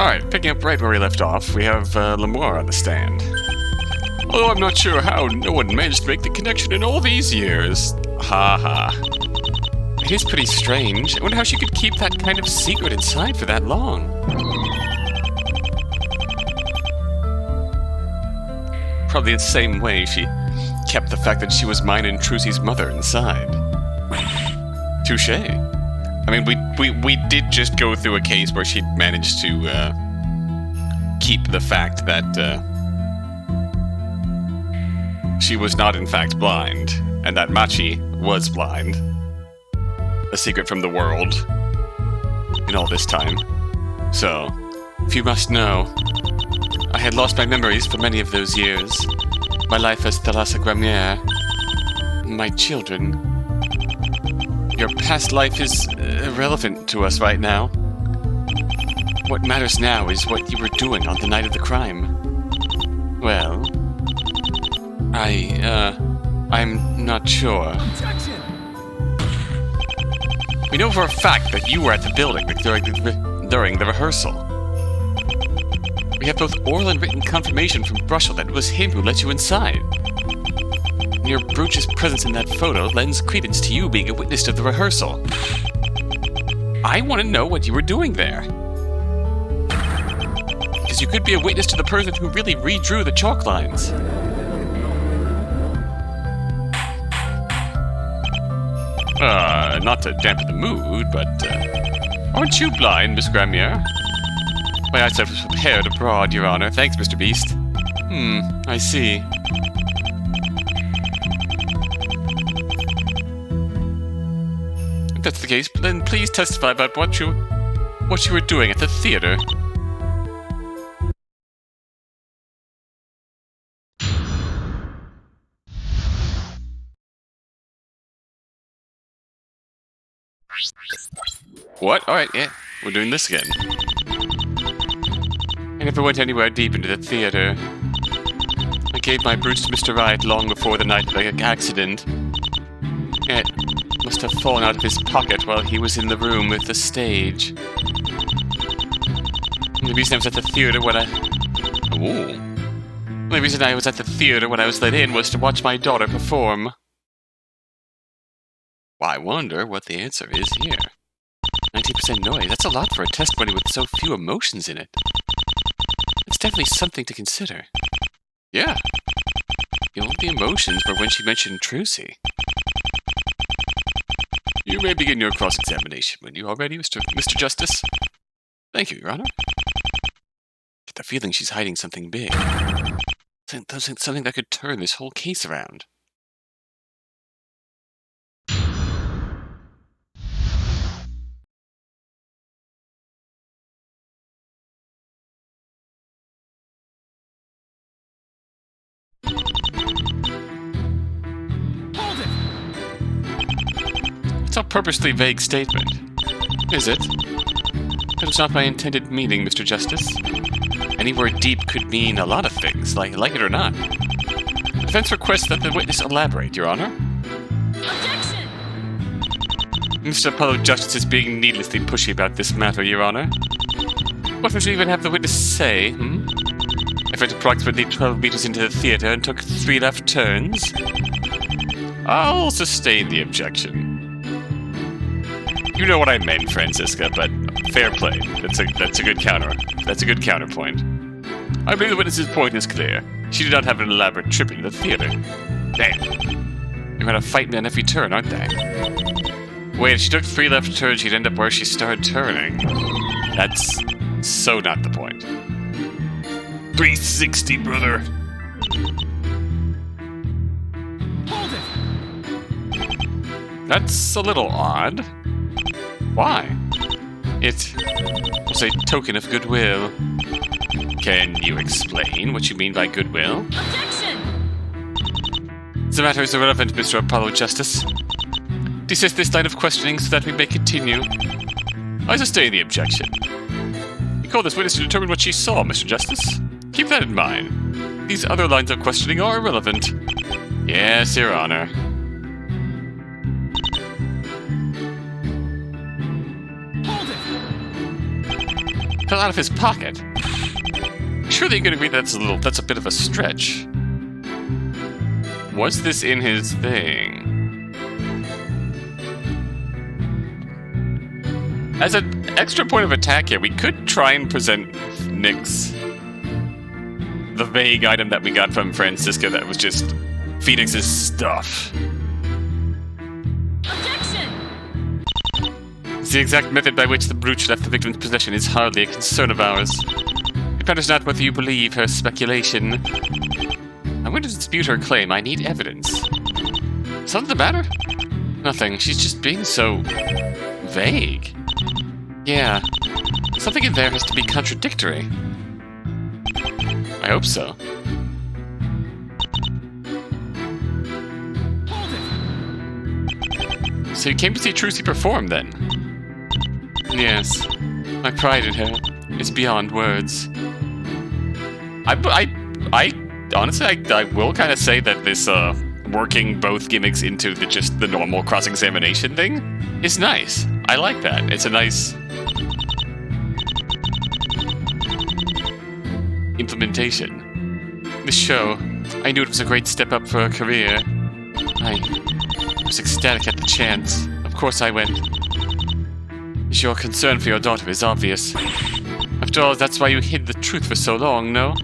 Alright, picking up right where we left off, we have Lemoire on the stand. Although I'm not sure how no one managed to make the connection in all these years. Ha. It is pretty strange. I wonder how she could keep that kind of secret inside for that long. Probably the same way she kept the fact that she was mine and Trucy's mother inside. Touché. I mean, we did just go through a case where she managed to keep the fact that she was not in fact blind, and that Machi was blind. A secret from the world in all this time. So, if you must know, I had lost my memories for many of those years. My life as Thalassa Gramarye. My children. Your past life is irrelevant to us right now. What matters now is what you were doing on the night of the crime. Well, I'm not sure. We know for a fact that you were at the building during the rehearsal. We have both oral and written confirmation from Brushel that it was him who let you inside. Your brooch's presence in that photo lends credence to you being a witness to the rehearsal. I want to know what you were doing there. Because you could be a witness to the person who really redrew the chalk lines. Not to dampen the mood, but, aren't you blind, Miss Gramarye? My eyesight was prepared abroad, Your Honor. Thanks, Mr. Beast. I see. If that's the case, then please testify about what you were doing at the theater. What? Alright, yeah. We're doing this again. I never went anywhere deep into the theater. I gave my brooch to Mr. Wright long before the night of the accident. It must have fallen out of his pocket while he was in the room with the stage. The reason I was at the theater when The reason I was at the theater when I was let in was to watch my daughter perform. Well, I wonder what the answer is here. 19% noise. That's a lot for a testimony with so few emotions in it. It's definitely something to consider. Yeah. The only emotions were when she mentioned Trucy. You may begin your cross-examination when you are ready, Mr. Justice. Thank you, Your Honor. Get the feeling she's hiding something big. Something that could turn this whole case around. It's a purposely vague statement. Is it? That was not my intended meaning, Mr. Justice. Anywhere deep could mean a lot of things, like it or not. Defense requests that the witness elaborate, Your Honor. Objection! Mr. Apollo Justice is being needlessly pushy about this matter, Your Honor. What would you even have the witness say, I went approximately 12 meters into the theater and took 3 left turns. I'll sustain the objection. You know what I meant, Fransizka, but fair play. That's a good counter. That's a good counterpoint. I believe the witness's point is clear. She did not have an elaborate trip into the theater. Damn. They're gonna fight me on every turn, aren't they? Wait, if she took 3 left turns, she'd end up where she started turning. That's so not the point. 360, brother. Hold it! That's a little odd. Why? It was a token of goodwill. Can you explain what you mean by goodwill? Objection! The matter is irrelevant, Mr. Apollo Justice. Desist this line of questioning so that we may continue. I sustain the objection. You call this witness to determine what she saw, Mr. Justice. Keep that in mind. These other lines of questioning are irrelevant. Yes, Your Honor. fell out of his pocket. Surely you could agree that's a bit of a stretch. Was this in his thing? As an extra point of attack here, we could try and present Nyx the vague item that we got from Fransizka that was just Phoenix's stuff. Objection! The exact method by which the brooch left the victim's possession is hardly a concern of ours. It matters not whether you believe her speculation. I'm going to dispute her claim. I need evidence. Something the matter? Nothing. She's just being so vague. Yeah. Something in there has to be contradictory. I hope so. Hold it! So you came to see Trucy perform, then? Yes. My pride in her is beyond words. I honestly, I will kind of say that this, working both gimmicks into just the normal cross-examination thing is nice. I like that. It's a nice implementation. This show, I knew it was a great step up for her career. I was ecstatic at the chance. Of course I went. Your concern for your daughter is obvious. After all, that's why you hid the truth for so long, no?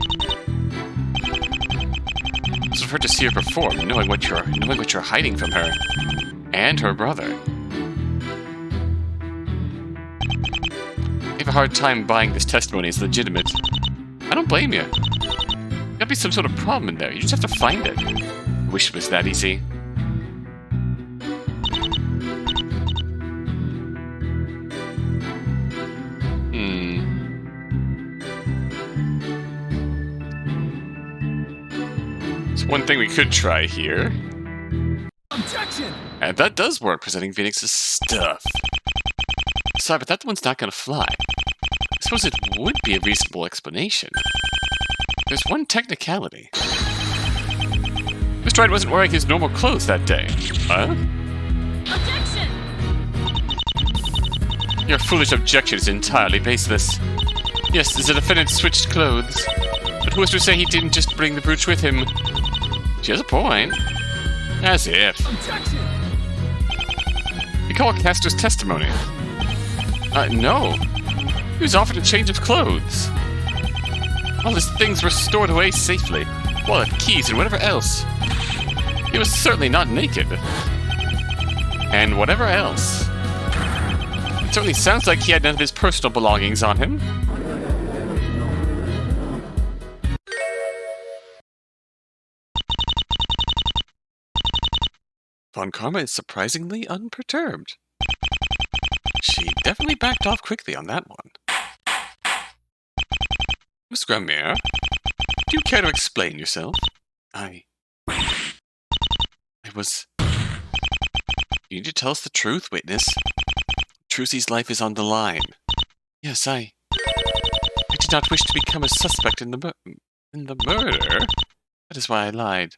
It's for her to see her perform, knowing what you're hiding from her. And her brother. I have a hard time buying this testimony as legitimate. I don't blame you. There's gotta be some sort of problem in there. You just have to find it. I wish it was that easy. So one thing we could try here. Objection! And that does work, presenting Phoenix's stuff. Sorry, but that one's not gonna fly. I suppose it would be a reasonable explanation. There's one technicality. Mr. Wright wasn't wearing his normal clothes that day. Huh? Objection! Your foolish objection is entirely baseless. Yes, the defendant switched clothes. But who is to say he didn't just bring the brooch with him? She has a point. As if. Objection! Recall Castor's testimony. No. He was offered a change of clothes. All his things were stored away safely. Wallet, keys, and whatever else. He was certainly not naked. And whatever else. It certainly sounds like he had none of his personal belongings on him. Von Karma is surprisingly unperturbed. She definitely backed off quickly on that one. Miss Gramarye, do you care to explain yourself? I was... You need to tell us the truth, witness. Trucy's life is on the line. Yes, I did not wish to become a suspect in the murder. That is why I lied.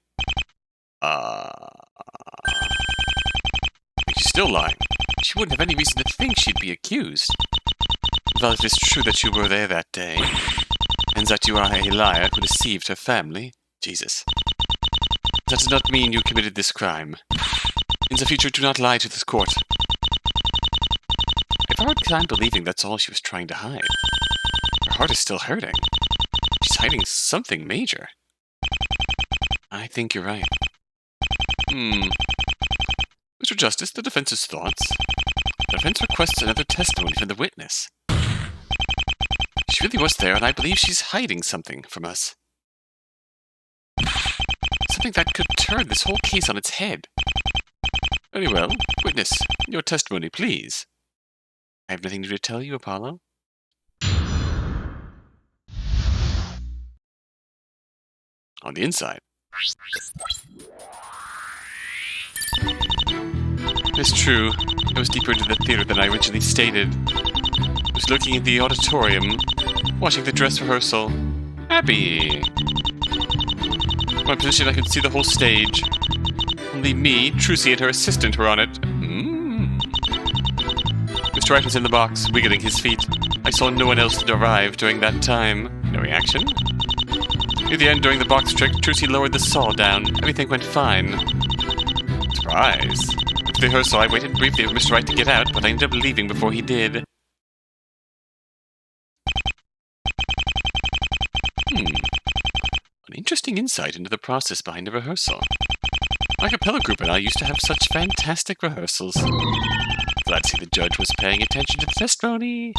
She's still lying. She wouldn't have any reason to think she'd be accused. Well, it is true that you were there that day, and that you are a liar who deceived her family. Jesus. That does not mean you committed this crime. In the future, do not lie to this court. I have a hard time believing that's all she was trying to hide. Her heart is still hurting. She's hiding something major. I think you're right. Mr. Justice, the defense's thoughts. The defense requests another testimony from the witness. She really was there, and I believe she's hiding something from us. Something that could turn this whole case on its head. Very well. Witness, your testimony, please. I have nothing new to tell you, Apollo. On the inside. It's true. I was deeper into the theater than I originally stated. I was looking at the auditorium, watching the dress rehearsal. Happy! From my position, I could see the whole stage. Only me, Trucy, and her assistant were on it. Mr. Wright was in the box, wiggling his feet. I saw no one else arrive during that time. No reaction? Near the end, during the box trick, Trucy lowered the saw down. Everything went fine. Surprise. After the rehearsal, I waited briefly for Mr. Wright to get out, but I ended up leaving before he did. An interesting insight into the process behind a rehearsal. My cappella group and I used to have such fantastic rehearsals. Glad to see the judge was paying attention to the testimony.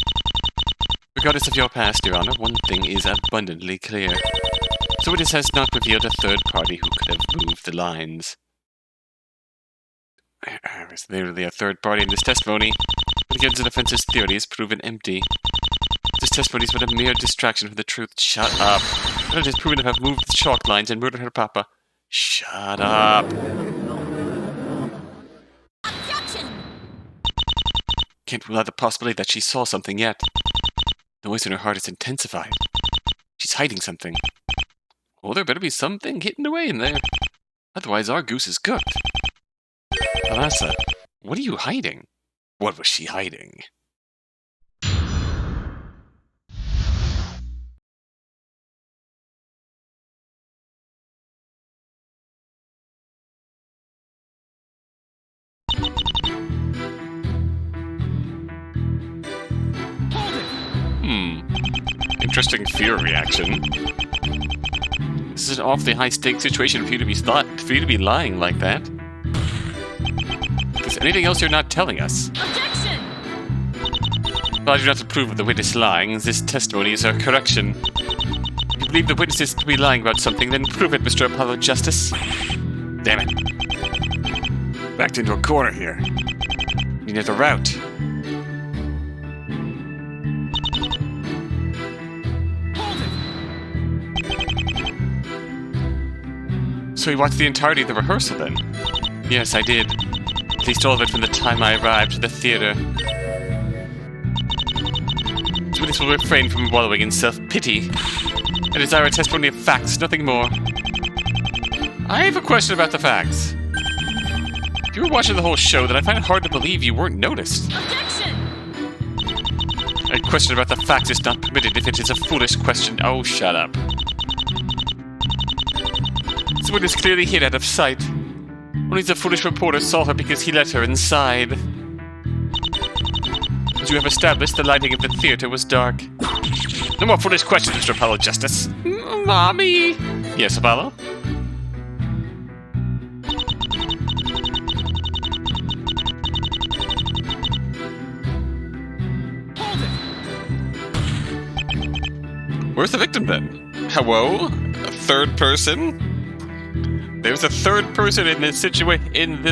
Regardless of your past, Your Honor, one thing is abundantly clear. The witness has not revealed a third party who could have moved the lines. Is there really a third party in this testimony? Against the defense's theory is proven empty. This testimony is but a mere distraction from the truth. Shut up. It is proven to have moved the chalk lines and murdered her papa. Shut up. Objection! Can't rule out the possibility that she saw something yet. The noise in her heart is intensified. She's hiding something. Oh, there better be something hidden away in there. Otherwise, our goose is cooked. Thalassa, what are you hiding? What was she hiding? Interesting fear reaction. This is an awfully high-stakes situation for you to be lying like that. Is there anything else you're not telling us? Objection! Well, I do not approve of the witness lying. This testimony is a correction. If you believe the witness is to be lying about something, then prove it, Mr. Apollo Justice. Damn it. Backed into a corner here. You need the route. So you watched the entirety of the rehearsal, then? Yes, I did. At least all of it from the time I arrived at the theater. So this will refrain from wallowing in self-pity. I desire a testimony of facts, nothing more. I have a question about the facts. If you were watching the whole show, then I find it hard to believe you weren't noticed. Objection! A question about the facts is not permitted if it is a foolish question. Oh, shut up. This witness clearly hid out of sight. Only the foolish reporter saw her because he let her inside. As you have established, the lighting of the theater was dark. No more foolish questions, Mr. Apollo Justice. Mommy! Yes, Apollo? Where's the victim then? Hello? A third person? There's a third person in this situation.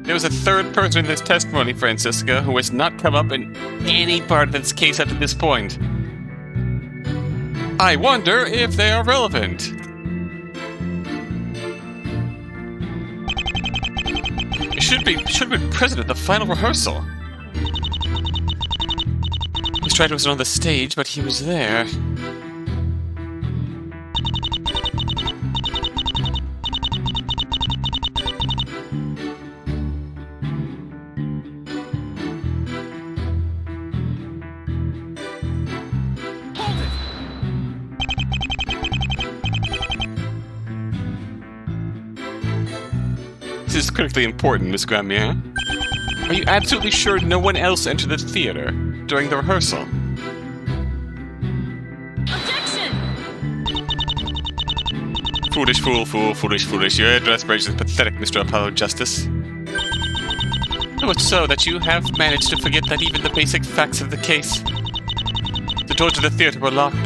There was a third person in this testimony, Fransizka, who has not come up in any part of this case up to this point. I wonder if they are relevant. It should have been present at the final rehearsal. Mr. Wright wasn't on the stage, but he was there. This is critically important, Miss Gramarye. Are you absolutely sure no one else entered the theater during the rehearsal? Objection! Foolish fool, foolish, foolish. Your aspiration is pathetic, Mr. Apollo Justice. So much so that you have managed to forget that even the basic facts of the case. The doors to the theater were locked.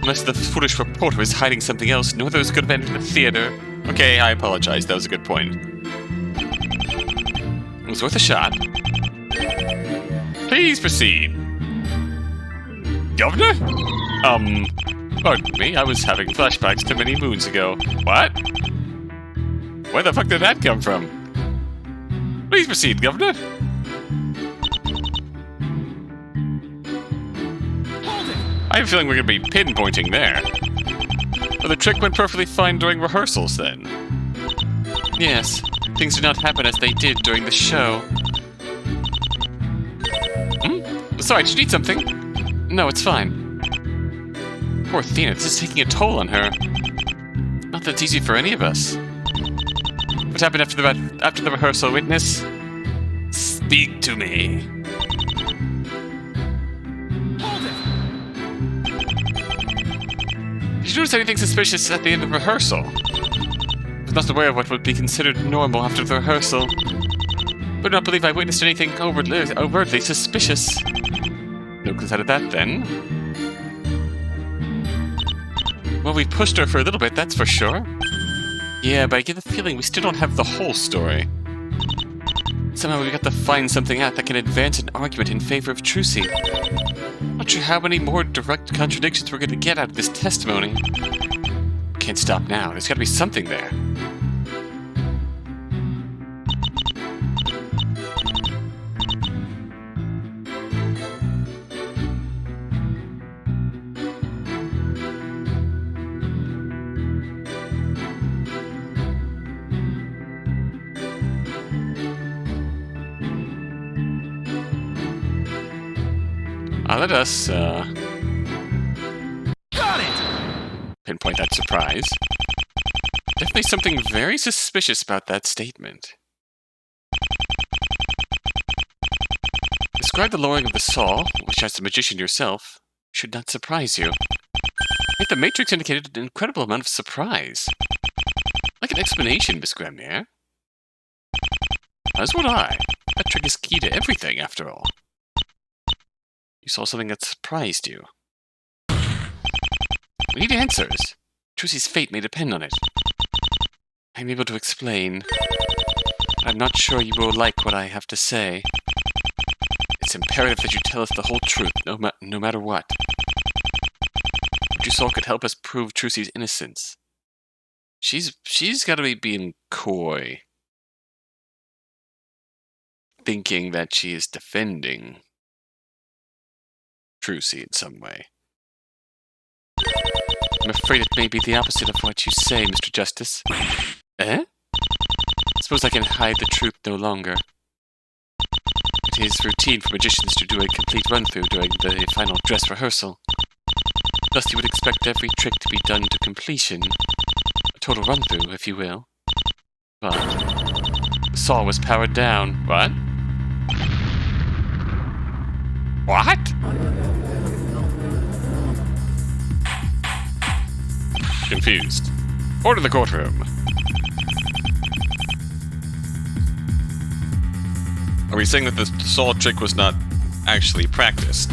Unless the foolish reporter is hiding something else, no others could have entered the theater. Okay, I apologize. That was a good point. It was worth a shot. Please proceed. Governor? Pardon me, I was having flashbacks to many moons ago. What? Where the fuck did that come from? Please proceed, Governor. I have a feeling we're going to be pinpointing there. Well, the trick went perfectly fine during rehearsals, then. Yes, things did not happen as they did during the show. Was sorry, did you need something? No, it's fine. Poor Athena, this is taking a toll on her. Not that it's easy for any of us. What happened after the rehearsal, witness? Speak to me. Hold it! Did you notice anything suspicious at the end of rehearsal? I was not aware of what would be considered normal after the rehearsal. But I don't believe I witnessed anything overtly suspicious. No clues out of that, then. Well, we pushed her for a little bit, that's for sure. Yeah, but I get the feeling we still don't have the whole story. Somehow we've got to find something out that can advance an argument in favor of Trucy. Not sure how many more direct contradictions we're going to get out of this testimony. Can't stop now, there's got to be something there. Let us, Got it! pinpoint that surprise. Definitely something very suspicious about that statement. Describe the lowering of the saw, which as the magician yourself, should not surprise you. Yet the Matrix indicated an incredible amount of surprise. Like an explanation, Miss Gramarye. As would I. That trick is key to everything, after all. You saw something that surprised you. We need answers. Trucy's fate may depend on it. I'm able to explain. I'm not sure you will like what I have to say. It's imperative that you tell us the whole truth, no matter what. What you saw could help us prove Trucy's innocence. She's got to be being coy. Thinking that she is defending Trucy in some way. I'm afraid it may be the opposite of what you say, Mr. Justice. Eh? Suppose I can hide the truth no longer. It is routine for magicians to do a complete run-through during the final dress rehearsal. Thus you would expect every trick to be done to completion. A total run-through, if you will. But the saw was powered down. What? What? Confused. Order the courtroom. Are we saying that the saw trick was not actually practiced?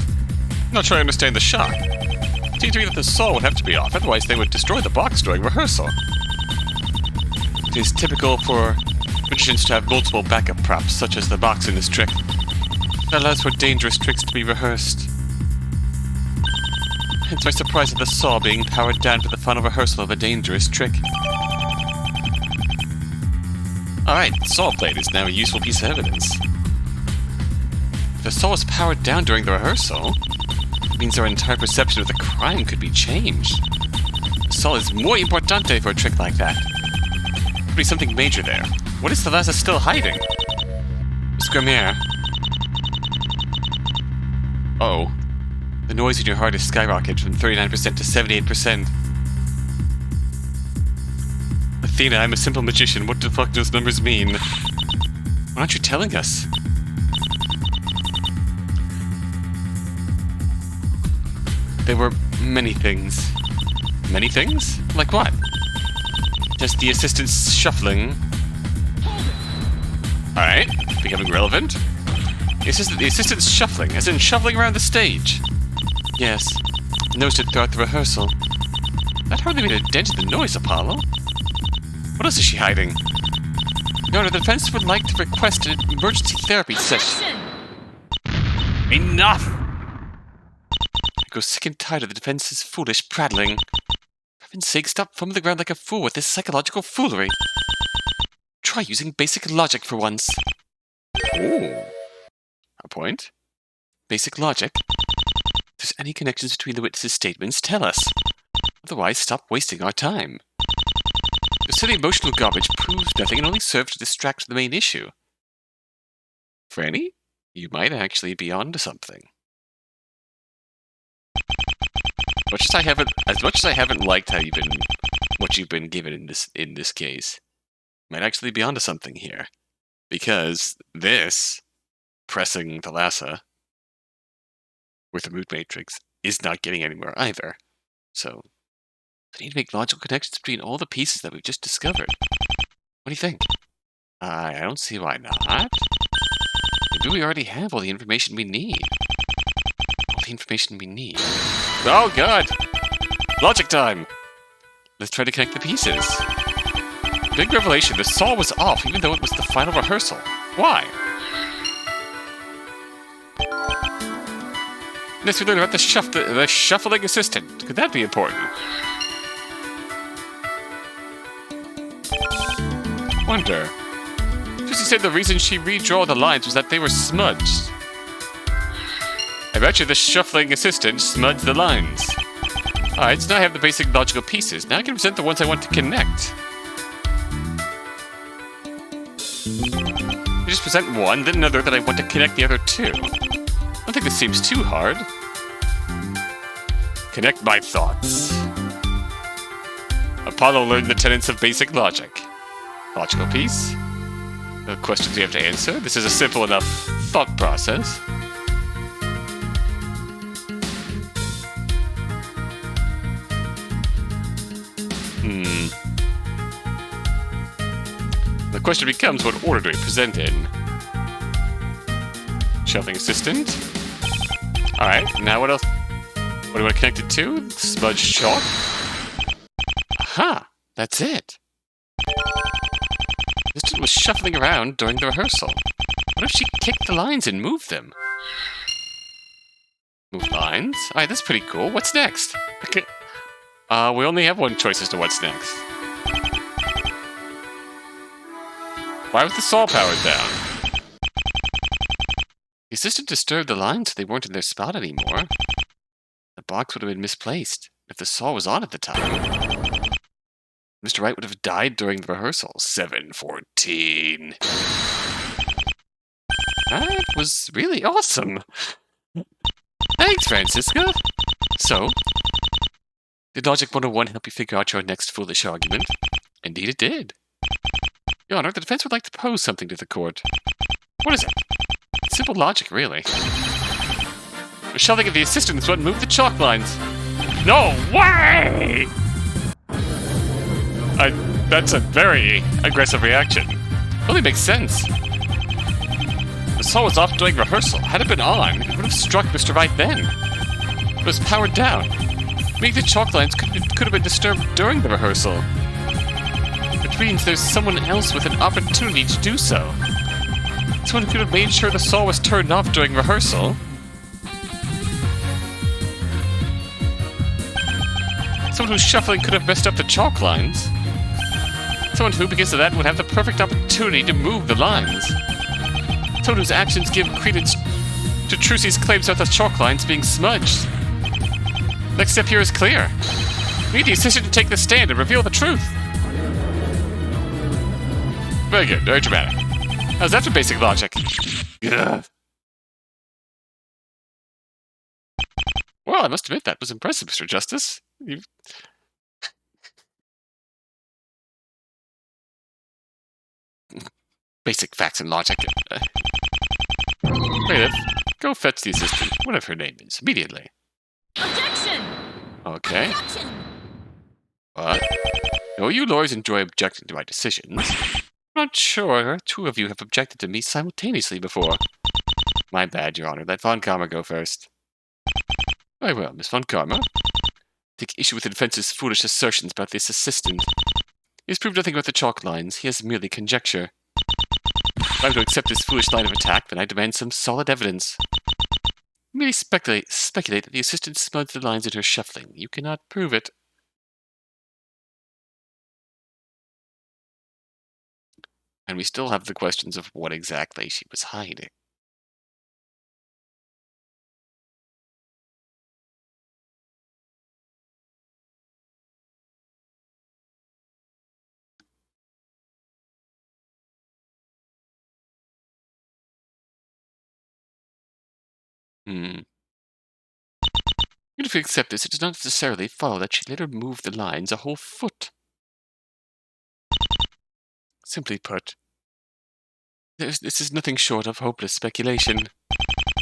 I'm not sure I understand the shock. It seems to me that the saw would have to be off, otherwise they would destroy the box during rehearsal. It is typical for magicians to have multiple backup props, such as the box in this trick. That allows for dangerous tricks to be rehearsed. Hence my surprise at the saw being powered down to the final rehearsal of a dangerous trick. Alright, the saw blade is now a useful piece of evidence. If the saw was powered down during the rehearsal, it means our entire perception of the crime could be changed. The saw is muy importante for a trick like that. There could be something major there. What is Thalassa still hiding? Miss Gramarye. Uh-oh. The noise in your heart has skyrocketed from 39% to 78%. Athena, I'm a simple magician. What the fuck do those numbers mean? Why aren't you telling us? There were many things. Many things? Like what? Just the assistant's shuffling. Alright, becoming relevant. The assistant's shuffling, as in shuffling around the stage. Yes, noticed it throughout the rehearsal. That hardly made a dent in the noise, Apollo. What else is she hiding? Your Honor, the defense would like to request an emergency therapy session. Enough! I grow sick and tired of the defense's foolish prattling. For heaven's sake, stop fumbling around like a fool with this psychological foolery. Try using basic logic for once. Ooh. A point? Basic logic? If there's any connections between the witness's statements, tell us. Otherwise, stop wasting our time. Your silly emotional garbage proves nothing and only serves to distract from the main issue. Franny, you might actually be onto something. As much as I haven't liked what you've been given in this case, might actually be onto something here, because this pressing Thalassa with the root matrix is not getting anywhere either. So I need to make logical connections between all the pieces that we've just discovered. What do you think? I don't see why not. Maybe we already have all the information we need. Oh god! Logic time! Let's try to connect the pieces. Big revelation, the saw was off even though it was the final rehearsal. Why? Next we learn about the shuffling assistant. Could that be important? Wonder. Trucy said the reason she redrew the lines was that they were smudged. I bet you the shuffling assistant smudged the lines. Alright, so now I have the basic logical pieces. Now I can present the ones I want to connect. I just present one, then another that I want to connect the other two. I don't think this seems too hard. Connect my thoughts. Apollo learned the tenets of basic logic. Logical piece. The questions we have to answer. This is a simple enough thought process. The question becomes, what order do we present in? Shuffling assistant. Alright, now what else? What do I want to connect it to? Smudge chalk? Aha! That's it. The assistant was shuffling around during the rehearsal. What if she kicked the lines and moved them? Move lines? Alright, that's pretty cool. What's next? Okay. We only have one choice as to what's next. Why was the saw powered down? The assistant disturbed the lines so they weren't in their spot anymore. The box would have been misplaced if the saw was on at the time. Mr. Wright would have died during the rehearsal. 7:14. That was really awesome. Thanks, Fransizka. So, did Logic 101 help you figure out your next foolish argument? Indeed it did. Your Honor, the defense would like to pose something to the court. What is it? It's simple logic, really. The shoving of the assistant is what moved the chalk lines. No way! That's a very aggressive reaction. Only makes sense. The saw was off during rehearsal. Had it been on, it would have struck Mr. Wright then. It was powered down. Maybe the chalk lines could have been disturbed during the rehearsal. Which means there's someone else with an opportunity to do so. Someone who could have made sure the saw was turned off during rehearsal. Someone whose shuffling could have messed up the chalk lines. Someone who, because of that, would have the perfect opportunity to move the lines. Someone whose actions give credence to Trucy's claims about the chalk lines being smudged. Next step here is clear. We need the assistant to take the stand and reveal the truth. Very good, very dramatic. How's that for basic logic? Ugh. Well, I must admit that was impressive, Mr. Justice. Basic facts and logic. Bailiff, go fetch the assistant, whatever her name is, immediately. Objection! Okay. Objection! What? No, you lawyers enjoy objecting to my decisions. I'm not sure two of you have objected to me simultaneously before. My bad, Your Honor. Let Von Karma go first. Very well, Miss Von Karma. Take issue with the defense's foolish assertions about this assistant. He has proved nothing about the chalk lines. He has merely conjecture. If I'm to accept this foolish line of attack, then I demand some solid evidence. You merely speculate that the assistant smudged the lines in her shuffling. You cannot prove it. And we still have the questions of what exactly she was hiding. Even if we accept this, it does not necessarily follow that she later moved the lines a whole foot. Simply put, this is nothing short of hopeless speculation.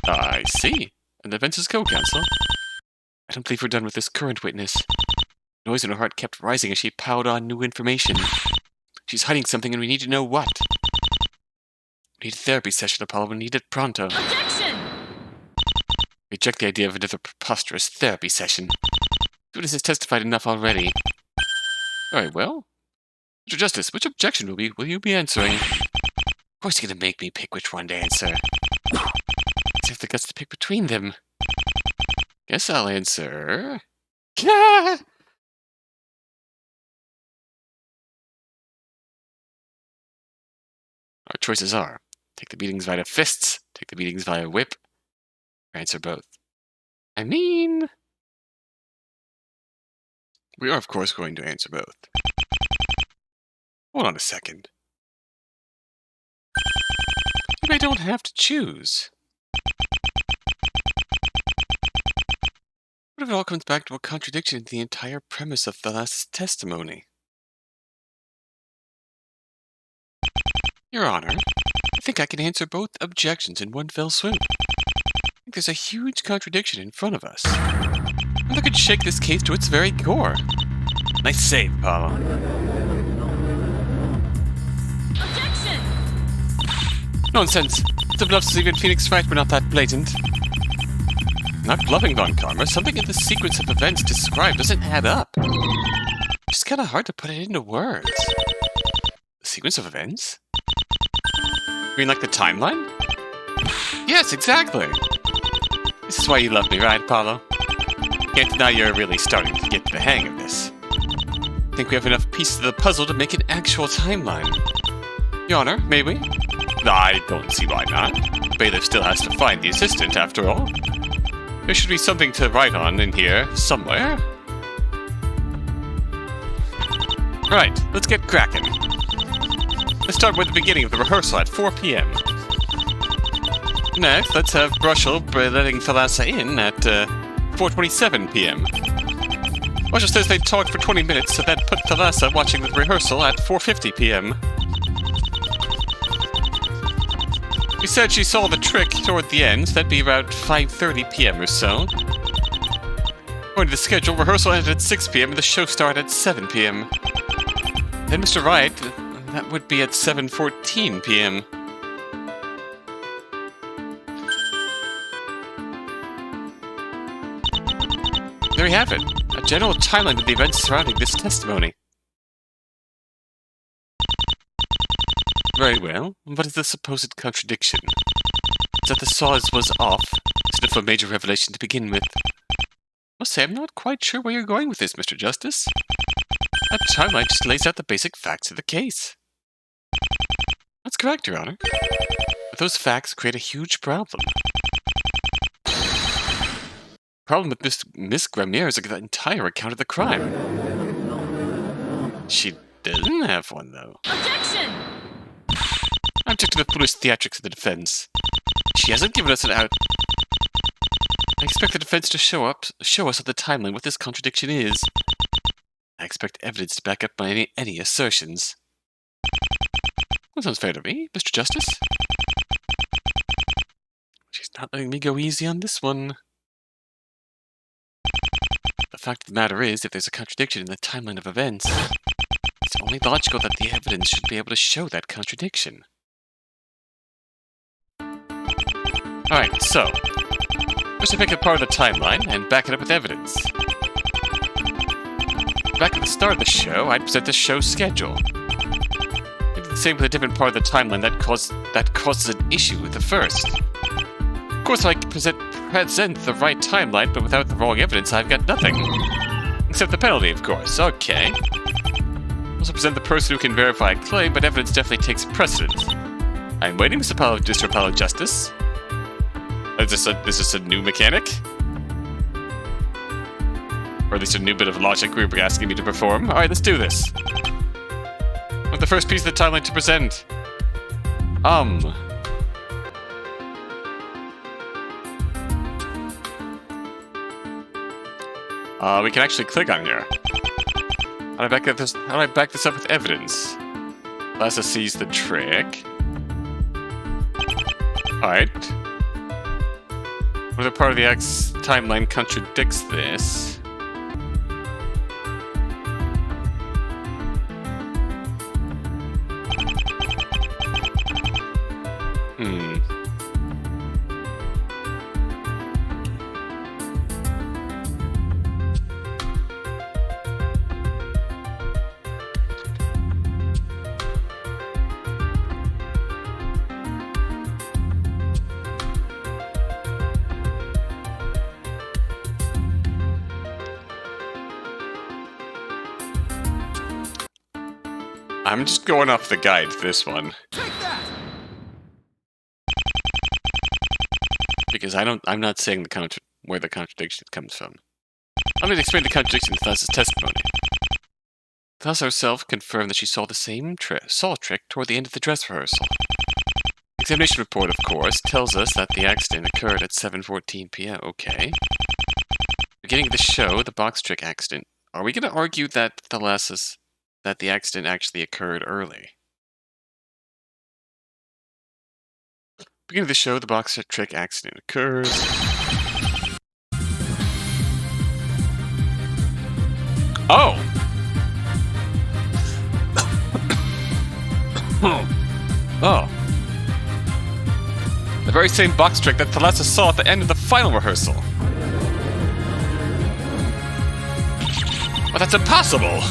I see. And events is co-counsel. I don't believe we're done with this current witness. The noise in her heart kept rising as she piled on new information. She's hiding something and we need to know what. We need a therapy session, Apollo. We need it pronto. Objection! Reject the idea of another preposterous therapy session. The witness has testified enough already. Very well. Mr. Justice, which objection will you be answering? Of course you're going to make me pick which one to answer. Let's have the guts to pick between them. Guess I'll answer... Our choices are, take the beatings via fists, take the beatings via whip, or answer both. I mean... We are, of course, going to answer both. Hold on a second. Maybe I don't have to choose. What if it all comes back to a contradiction in the entire premise of Thalassa's testimony? Your Honor, I think I can answer both objections in one fell swoop. I think there's a huge contradiction in front of us. And that could shake this case to its very core. Nice save, Apollo. Objection! Nonsense. It's enough to even Phoenix Wright were not that blatant. Not bluffing, Von Karma. Something in the sequence of events described doesn't add up. It's just kind of hard to put it into words. The sequence of events? You mean like the timeline? Yes, exactly. This is why you love me, right, Apollo? Can't deny you're really starting to get the hang of this. I think we have enough pieces of the puzzle to make an actual timeline. Your Honor, may we? I don't see why not. The bailiff still has to find the assistant, after all. There should be something to write on in here, somewhere. Right, let's get cracking. Let's start with the beginning of the rehearsal at 4 p.m. Next, let's have Brushel letting Thalassa in at 4:27 p.m. Brushel says they talked for 20 minutes, so that put Thalassa watching the rehearsal at 4:50 p.m. She said she saw the trick toward the end, so that'd be about 5:30 p.m. or so. According to the schedule, rehearsal ended at 6 p.m. and the show started at 7 p.m. Then Mr. Wright, that would be at 7:14 p.m. There you have it, a general timeline of the events surrounding this testimony. Very well. What is the supposed contradiction? Is that the saws was off, instead of a major revelation to begin with? I must say, I'm not quite sure where you're going with this, Mr. Justice. That timeline just lays out the basic facts of the case. That's correct, Your Honor. But those facts create a huge problem. The problem with Miss Gramarye is the entire account of the crime. She doesn't have one, though. Objection! I object to the foolish theatrics of the defense. She hasn't given us an out. I expect the defense to show us on the timeline what this contradiction is. I expect evidence to back up my any assertions. That sounds fair to me, Mr. Justice. She's not letting me go easy on this one. The fact of the matter is, if there's a contradiction in the timeline of events, it's only logical that the evidence should be able to show that contradiction. Alright, so, first I pick a part of the timeline and back it up with evidence. Back at the start of the show, I'd present the show's schedule. Maybe the same with a different part of the timeline that causes an issue with the first. Of course, I can present the right timeline, but without the wrong evidence, I've got nothing. Except the penalty, of course. Okay. Also present the person who can verify a claim, but evidence definitely takes precedence. I'm waiting, Mr. Apollo Justice. Is this a new mechanic? Or at least a new bit of logic we were asking me to perform? Alright, let's do this. I want the first piece of the timeline to present. We can actually click on here. How do I back this up with evidence? Thalassa sees the trick. Alright. Whether part of the X timeline contradicts this. I'm just going off the guide for this one. Because I'm not saying where the contradiction comes from. Let me explain the contradiction to Thalassa's testimony. Thalassa herself confirmed that she saw the same trick toward the end of the dress rehearsal. The examination report, of course, tells us that the accident occurred at 7:14 p.m. Okay. Beginning of the show, the box trick accident. Are we going to argue that that the accident actually occurred early? Beginning of the show, the box trick accident occurs. Oh! Oh. The very same box trick that Thalassa saw at the end of the final rehearsal. But that's impossible!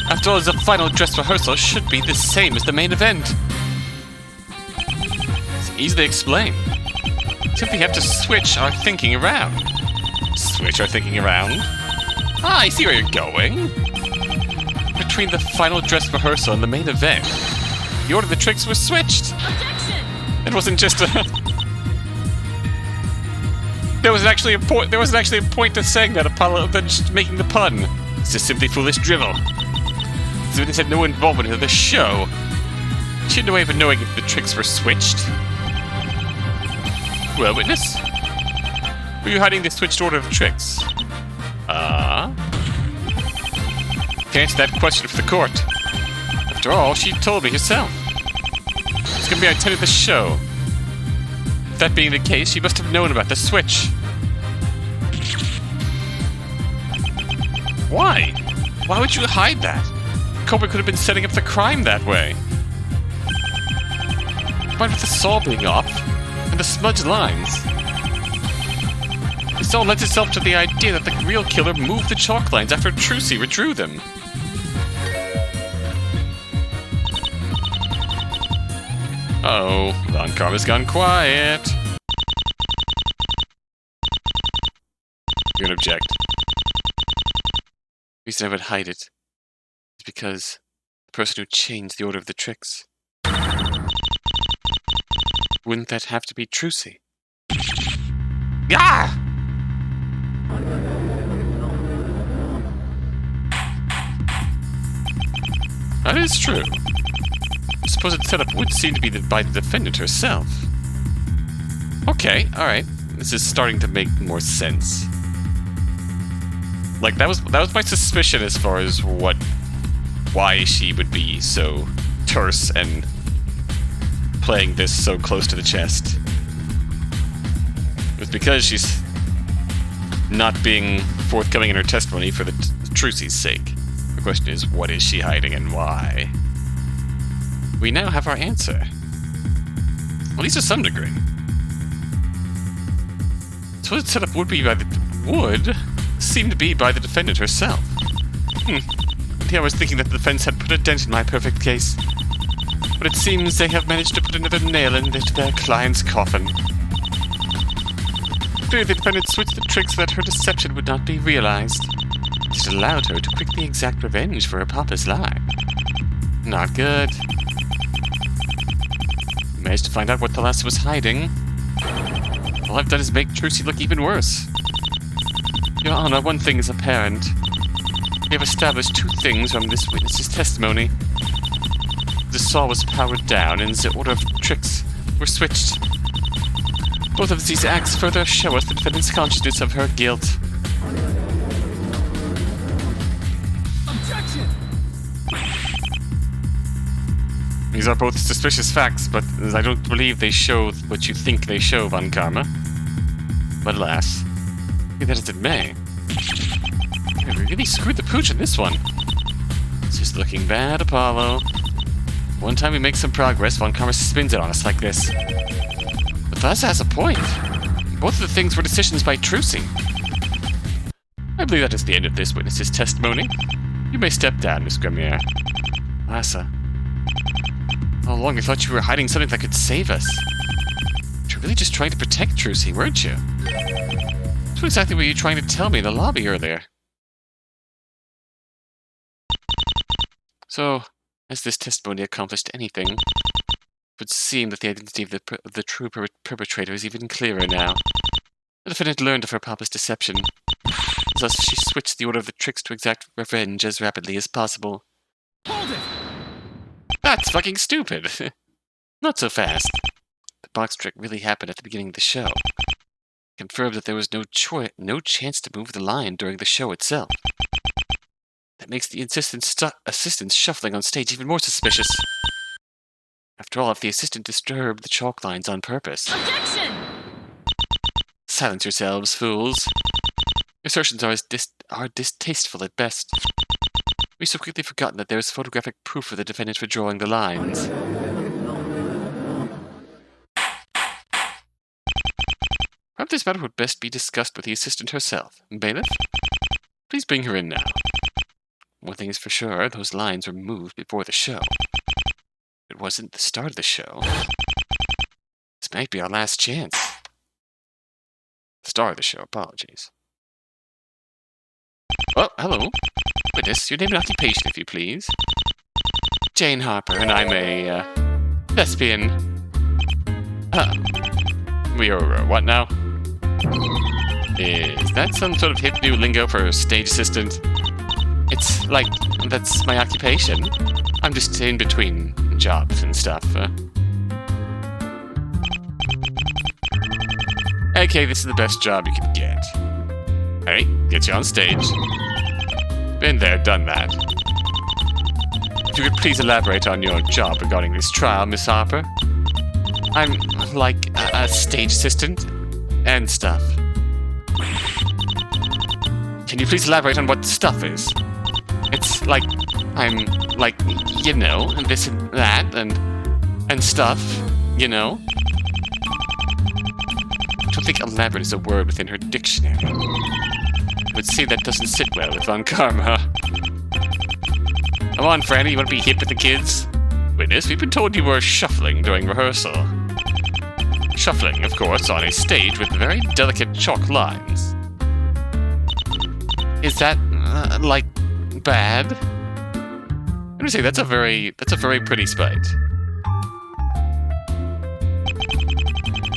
After all, the final dress rehearsal should be the same as the main event. It's easily explained. Simply have to switch our thinking around. Switch our thinking around? Ah, I see where you're going. Between the final dress rehearsal and the main event, the order of the tricks was switched. Objection! It wasn't just a... There wasn't actually a point to saying that, Apollo, than just making the pun. It's just simply foolish drivel. The witness had no involvement in the show. She had no way of knowing if the tricks were switched. Well, witness? Were you hiding the switched order of tricks? Can't answer that question for the court. After all, she told me herself. It's gonna be our attended the show. That being the case, she must have known about the switch. Why? Why would you hide that? Culprit could have been setting up the crime that way. Combined with the saw being off, and the smudged lines. This all lends itself to the idea that the real killer moved the chalk lines after Trucy withdrew them. Uh-oh, Von Karma's gone quiet. You're gonna object. The reason I would hide it is because the person who changed the order of the tricks. Wouldn't that have to be Trucy? Ah! That is true. The supposed setup would seem to be by the defendant herself. Okay, alright. This is starting to make more sense. Like, that was my suspicion as far as why she would be so terse and playing this so close to the chest. It was because she's not being forthcoming in her testimony for the Trucy's sake. The question is, what is she hiding and why? We now have our answer. At least to some degree. So the setup would seem to be by the defendant herself. I was thinking that the defense had put a dent in my perfect case. But it seems they have managed to put another nail into their client's coffin. Clearly the defendant switched the tricks so that her deception would not be realized. It allowed her to quickly exact revenge for her papa's lie. Not good. Managed to find out what Thalassa was hiding. All I've done is make Trucy look even worse. Your Honor, one thing is apparent. We have established two things from this witness's testimony. The saw was powered down and the order of tricks were switched. Both of these acts further show us the defendant's consciousness of her guilt. These are both suspicious facts, but I don't believe they show what you think they show, Von Karma. But alas, be that as it may, we really screwed the pooch on this one. This is looking bad, Apollo. One time we make some progress, Von Karma spins it on us like this. But Thalassa has a point. Both of the things were decisions by Trucy. I believe that is the end of this witness's testimony. You may step down, Miss Gramarye. Thalassa. All along I thought you were hiding something that could save us. You're really just trying to protect Trucy, weren't you? What exactly were you trying to tell me in the lobby earlier? So, has this testimony accomplished anything? It would seem that the identity of the true perpetrator is even clearer now. The defendant learned of her papa's deception. Thus, she switched the order of the tricks to exact revenge as rapidly as possible. Hold it! That's fucking stupid! Not so fast. The box trick really happened at the beginning of the show. Confirmed that there was no chance to move the line during the show itself. That makes the assistant's shuffling on stage even more suspicious. After all, if the assistant disturbed the chalk lines on purpose... Objection! Silence yourselves, fools. Your assertions are distasteful at best. We've so quickly forgotten that there is photographic proof of the defendant for drawing the lines. Perhaps this matter would best be discussed with the assistant herself. Bailiff? Please bring her in now. One thing is for sure, those lines were moved before the show. It wasn't the start of the show. This might be our last chance. The star of the show, apologies. Oh, hello. Witness, your name and occupation, if you please. Jane Harper, and I'm a, lesbian. We're, what now? Is that some sort of hip new lingo for stage assistant? It's like, that's my occupation. I'm just in between jobs and stuff. Okay, this is the best job you could get. Hey, get you on stage. Been there, done that. If you could please elaborate on your job regarding this trial, Miss Harper. I'm, like, a stage assistant and stuff. Can you please elaborate on what stuff is? It's like, I'm, like, you know, and this and that, and stuff, you know? I don't think elaborate is a word within her dictionary. It would seem that doesn't sit well with Von Karma. Come on, Franny, you want to be hip with the kids? Witness, we've been told you were shuffling during rehearsal. Shuffling, of course, on a stage with very delicate chalk lines. Is that, like, bad? Let me say, that's a very pretty spite.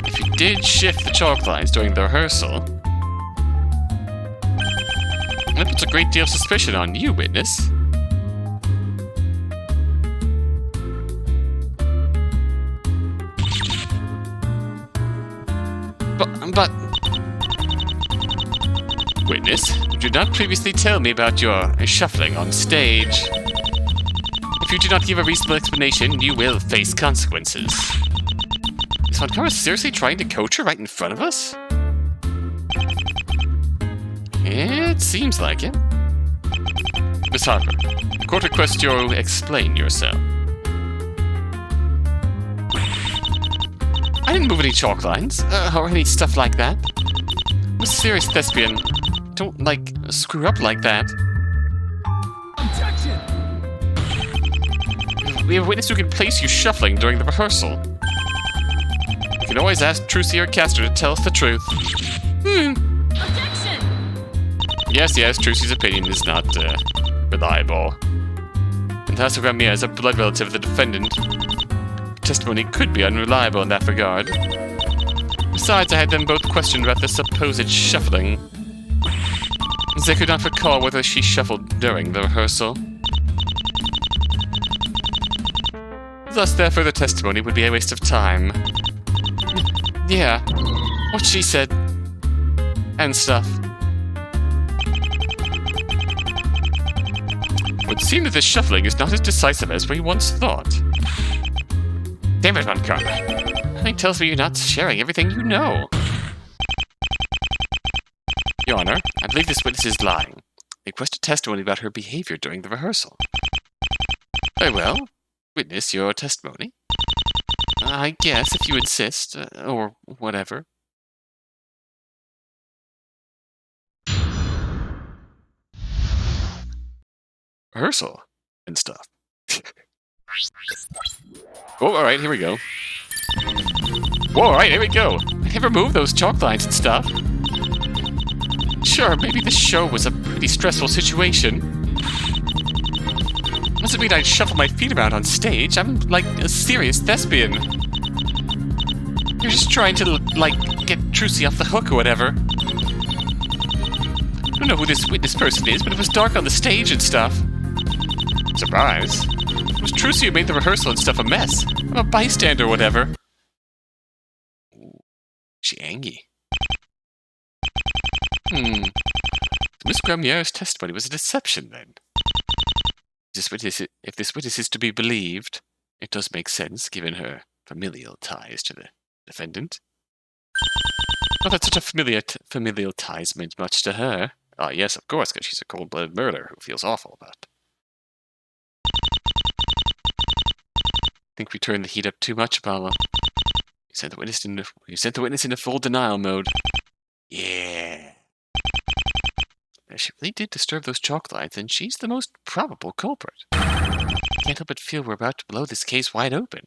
If you did shift the chalk lines during the rehearsal, that puts a great deal of suspicion on you, witness. But... Witness, you did not previously tell me about your shuffling on stage. If you do not give a reasonable explanation, you will face consequences. Is Von Karma seriously trying to coach her right in front of us? It seems like it. Miss Harper, the court requests you explain yourself. I didn't move any chalk lines, or any stuff like that. I'm a serious thespian. Don't, like, screw up like that. Objection! We have a witness who can place you shuffling during the rehearsal. You can always ask Trucy or Castor to tell us the truth. Objection! Yes, Trucy's opinion is not, reliable. And Thalassa Gramarye is a blood relative of the defendant. Testimony could be unreliable in that regard. Besides, I had them both questioned about the supposed shuffling. They could not recall whether she shuffled during the rehearsal. Thus, their further testimony would be a waste of time. Yeah, what she said. And stuff. It would seem that this shuffling is not as decisive as we once thought. Damn it, Montgomery. Something tells me you're not sharing everything you know. Your Honor, I believe this witness is lying. They requested testimony about her behavior during the rehearsal. Very well. Witness your testimony. I guess, if you insist, or whatever. Rehearsal and stuff. Oh, alright, here we go. Whoa, alright, here we go. I never moved those chalk lines and stuff. Sure, maybe this show was a pretty stressful situation. Doesn't mean I'd shuffle my feet around on stage. I'm like a serious thespian. You're just trying to, like, get Trucy off the hook or whatever. I don't know who this witness person is, but it was dark on the stage and stuff. Surprise. It was Trucy who made the rehearsal and stuff a mess. I'm a bystander or whatever. Ooh, she angry. Miss Gramarye's testimony was a deception, then. If this witness is to be believed, it does make sense, given her familial ties to the defendant. Not that such a familial ties meant much to her. Ah, yes, of course, because she's a cold-blooded murderer who feels awful about it. Think we turned the heat up too much, Apollo. You sent the witness into full denial mode. Yeah. If she really did disturb those chalk lines, then she's the most probable culprit. Can't help but feel we're about to blow this case wide open.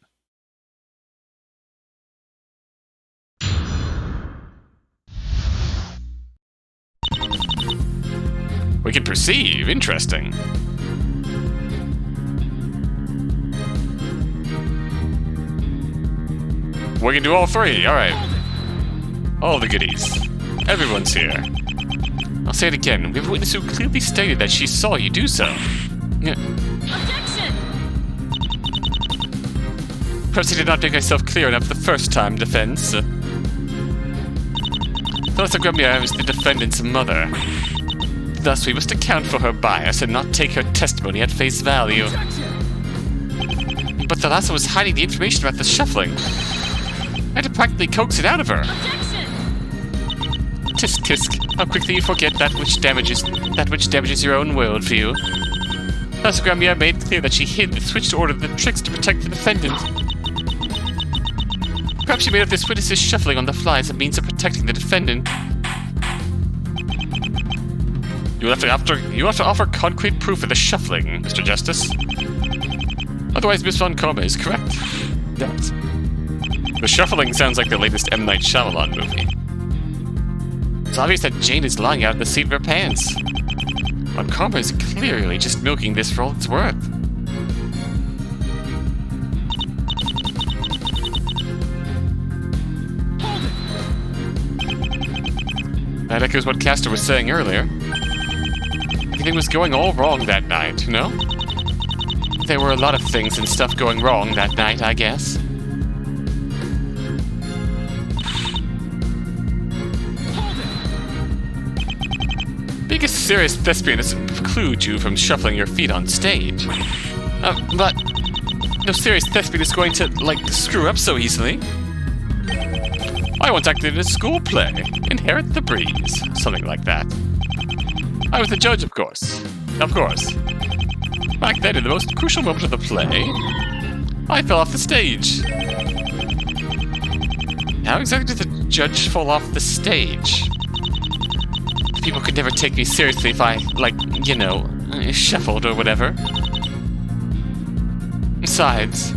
We can perceive. Interesting. We can do all three. All right. All the goodies. Everyone's here. I'll say it again. We have a witness who clearly stated that she saw you do so. Objection! Perhaps I did not make myself clear enough the first time, defense. Thalassa Gramarye is the defendant's mother. Thus, we must account for her bias and not take her testimony at face value. Objection! But Thalassa was hiding the information about the shuffling. I had to practically coax it out of her. Objection! Tisk tisk, how quickly you forget that which damages your own worldview. Thalassa Gramarye made clear that she hid the switch to order the tricks to protect the defendant. Perhaps she made up this witness's shuffling on the fly as a means of protecting the defendant. You will have to offer concrete proof of the shuffling, Mr. Justice. Otherwise, Miss Von Karma is correct. The shuffling sounds like the latest M. Night Shyamalan movie. It's obvious that Jane is lying out in the seat of her pants. Von Karma is clearly just milking this for all it's worth. That echoes what Castor was saying earlier. Everything was going all wrong that night, you know? There were a lot of things and stuff going wrong that night, I guess. Being a serious thespian doesn't preclude you from shuffling your feet on stage. But no serious thespian is going to, like, screw up so easily. I once acted in a school play, Inherit the Breeze, something like that. I was the judge, of course. Of course. Back then, in the most crucial moment of the play, I fell off the stage. How exactly did the judge fall off the stage? People could never take me seriously if I, like, you know, shuffled or whatever. Besides...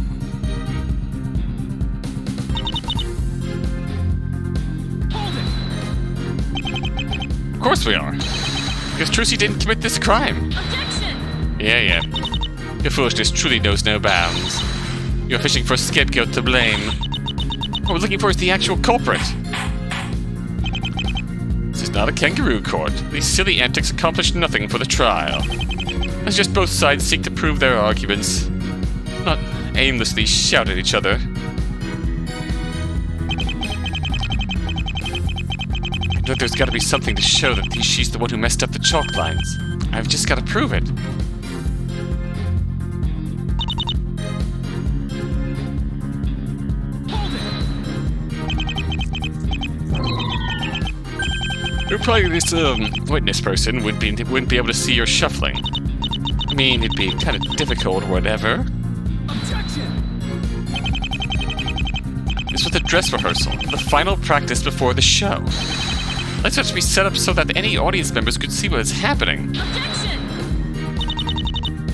Of course we are. Because Trucy didn't commit this crime. Objection! Yeah. Your foolishness truly knows no bounds. You're fishing for a scapegoat to blame. What we're looking for is the actual culprit. This is not a kangaroo court. These silly antics accomplish nothing for the trial. Let's just both sides seek to prove their arguments, not aimlessly shout at each other. I know there's got to be something to show that she's the one who messed up the chalk lines. I've just got to prove it. Probably this witness person wouldn't be able to see your shuffling. I mean, it'd be kind of difficult or whatever. Objection! This was a dress rehearsal, the final practice before the show. Let's have to be set up so that any audience members could see what is happening. Objection!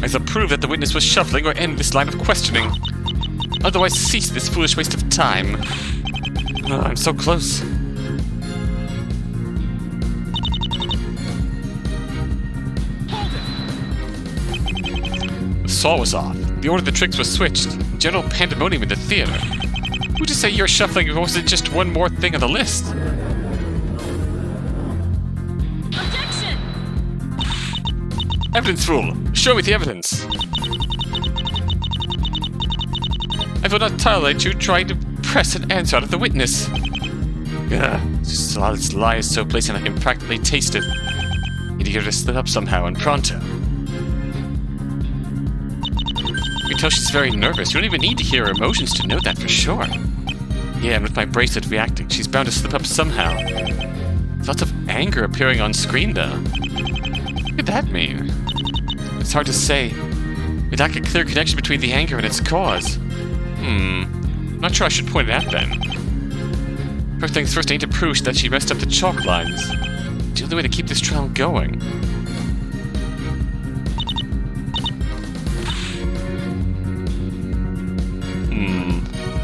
I shall prove that the witness was shuffling or end this line of questioning. Otherwise, cease this foolish waste of time. Oh, I'm so close. The saw was off. The order of the tricks was switched. General pandemonium in the theater. Who'd you say your shuffling wasn't just one more thing on the list? Objection! Evidence rule. Show me the evidence. I will not tolerate you trying to press an answer out of the witness. This lie is so blatant I can practically taste it. Need to get her to slip up somehow and pronto. You can tell she's very nervous. You don't even need to hear her emotions to know that for sure. Yeah, and with my bracelet reacting, she's bound to slip up somehow. Lots of anger appearing on screen, though. What could that mean? It's hard to say. We lack a clear connection between the anger and its cause. Not sure I should point it out then. First things first, I need to prove that she messed up the chalk lines. It's the only way to keep this trial going.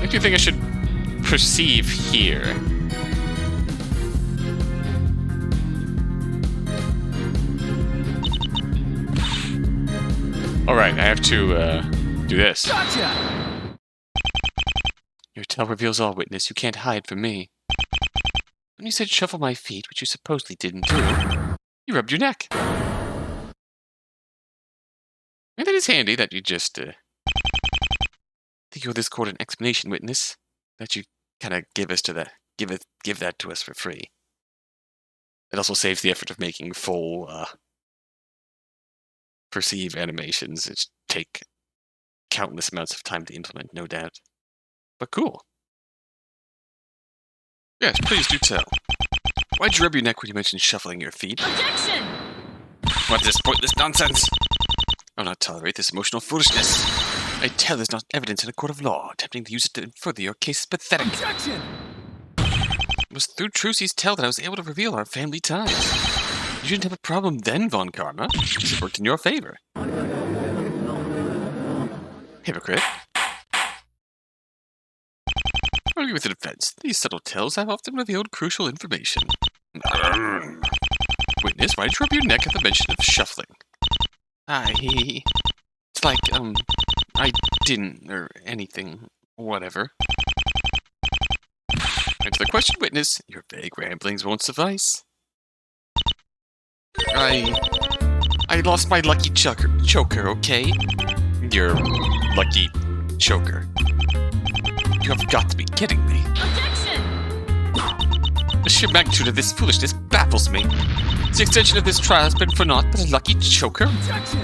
What do you think I should perceive here? Alright, I have to, do this. Gotcha! Your tale reveals all, witness. You can't hide from me. When you said shuffle my feet, which you supposedly didn't do, you rubbed your neck. And that is handy that you just, I think you owe this court an explanation, witness. That you kind of give that to us for free. It also saves the effort of making full, perceive animations. It take countless amounts of time to implement, no doubt. But cool. Yes, please do tell. Why'd you rub your neck when you mentioned shuffling your feet? Objection! What is this pointless nonsense? I'll not tolerate this emotional foolishness. I tell there's not evidence in a court of law. Attempting to use it to further your case is pathetic. Objection! It was through Trucy's tell that I was able to reveal our family ties. You didn't have a problem then, Von Karma. It worked in your favor. Hypocrite. I'll agree with the defense. These subtle tells have often revealed crucial information. Witness, why did you rub your neck at the mention of shuffling? It's like, I didn't, or anything, whatever. Answer the question, witness. Your vague ramblings won't suffice. I lost my lucky choker, okay? Your lucky choker. You have got to be kidding me. Objection! The sheer magnitude of this foolishness baffles me. The extension of this trial has been for naught but a lucky choker. Objection!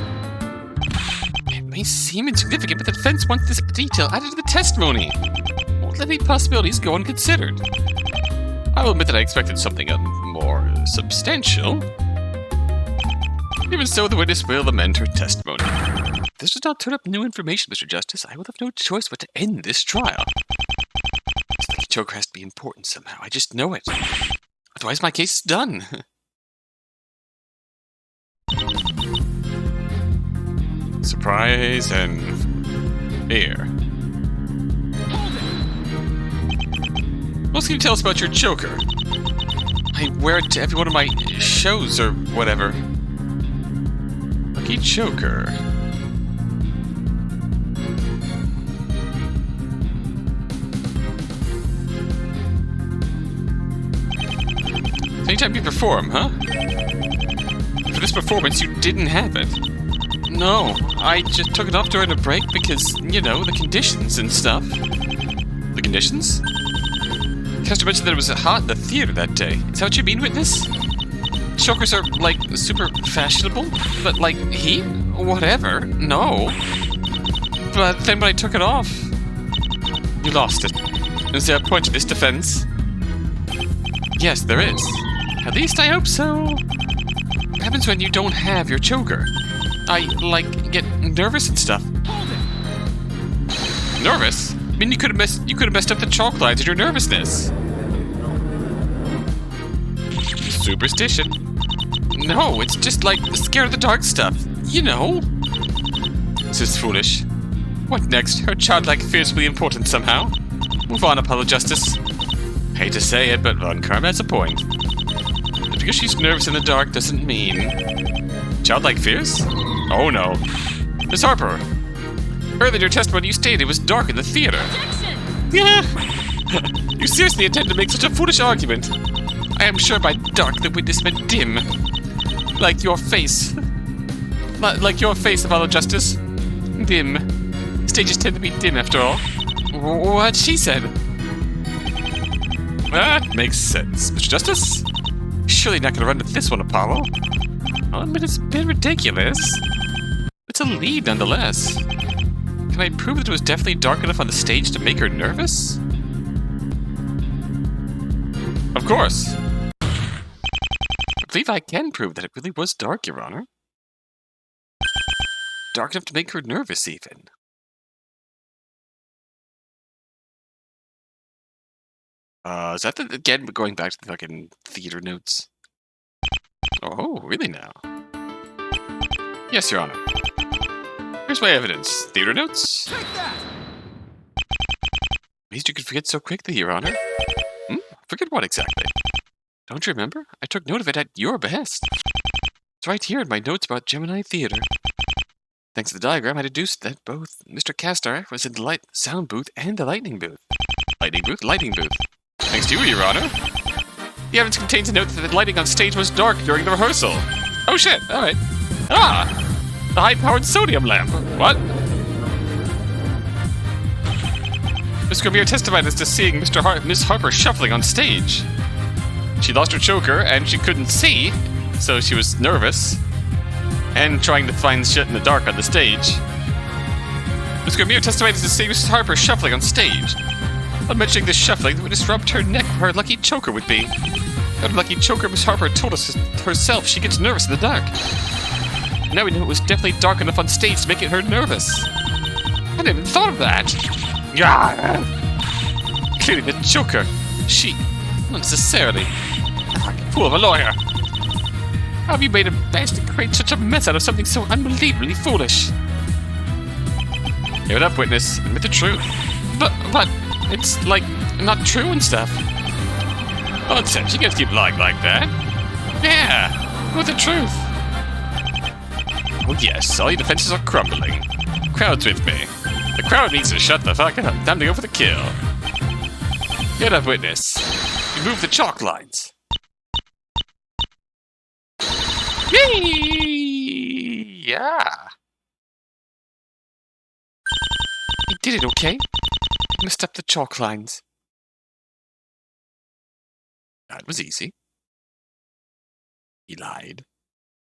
It may seem insignificant, but the defense wants this detail added to the testimony. Won't let any possibilities go unconsidered. I will admit that I expected something more substantial. Even so, the witness will amend her testimony. If this does not turn up new information, Mr. Justice, I will have no choice but to end this trial. This lucky choker has to be important somehow. I just know it. Otherwise, my case is done. Surprise and fear. What else can you tell us about your choker? I wear it to every one of my shows or whatever. Lucky choker. Anytime you perform, huh? For this performance, you didn't have it. No, I just took it off during a break because, you know, the conditions and stuff. The conditions? Caster mentioned that it was hot in the theater that day. Is that what you mean, witness? Chokers are, like, super fashionable? But, like, heat? Whatever. No. But then when I took it off, you lost it. Is there a point to this defense? Yes, there is. At least I hope so. What happens when you don't have your choker? I, get nervous and stuff. Nervous? I mean, you could have messed up the chalk lines in your nervousness. Superstition? No, it's just scared of the dark stuff. You know. This is foolish. What next? Her childlike fears will be important somehow. Move on, Apollo Justice. Hate to say it, but Von Karma has a point. But because she's nervous in the dark doesn't mean... Childlike fears? Oh no. Miss Harper! Earlier in your testimony you stated it was dark in the theater. Objection! Yeah. You seriously intend to make such a foolish argument? I am sure by dark the witness meant dim. Like your face. Like your face, Apollo Justice. Dim. Stages tend to be dim after all. What she said. That makes sense. Mr. Justice? Surely not gonna run with this one, Apollo. I'll admit it's a bit ridiculous. It's a lead nonetheless. Can I prove that it was definitely dark enough on the stage to make her nervous? Of course. I believe I can prove that it really was dark, Your Honor. Dark enough to make her nervous, even. Is that again going back to the fucking theater notes? Oh, really now? Yes, Your Honor. Here's my evidence. Theater notes? Take that! Amazed you could forget so quickly, Your Honor. Forget what exactly? Don't you remember? I took note of it at your behest. It's right here in my notes about Gemini Theater. Thanks to the diagram, I deduced that both Mr. Castar was in the sound booth and the lightning booth. Lightning booth? Lighting booth. Thanks to you, Your Honor. The evidence contains a note that the lighting on stage was dark during the rehearsal. Oh shit, alright. Ah! The high-powered sodium lamp. What? Miss Gramarye testified as to seeing Miss Harper shuffling on stage. She lost her choker and she couldn't see, so she was nervous and trying to find shit in the dark on the stage. Miss Gramarye testified as to seeing Miss Harper shuffling on stage. On mentioning this shuffling, the witness rubbed her neck where her lucky choker would be. That lucky choker, Miss Harper told us herself she gets nervous in the dark. Now we know it was definitely dark enough on stage to make her nervous. I hadn't even thought of that. Yeah. Clearly the choker. She... not necessarily. Fool of a lawyer. How have you made a mess to create such a mess out of something so unbelievably foolish? Give it up, witness. Admit the truth. But, it's, not true and stuff. Nonsense, you can't keep lying like that. Yeah, with the truth. Oh yes, all your defenses are crumbling. The crowd's with me. The crowd needs to shut the fuck up. Time to go for the kill. Get up, witness. Remove the chalk lines. Yay! Yeah. You did it, okay? Messed up the chalk lines. That was easy. He lied.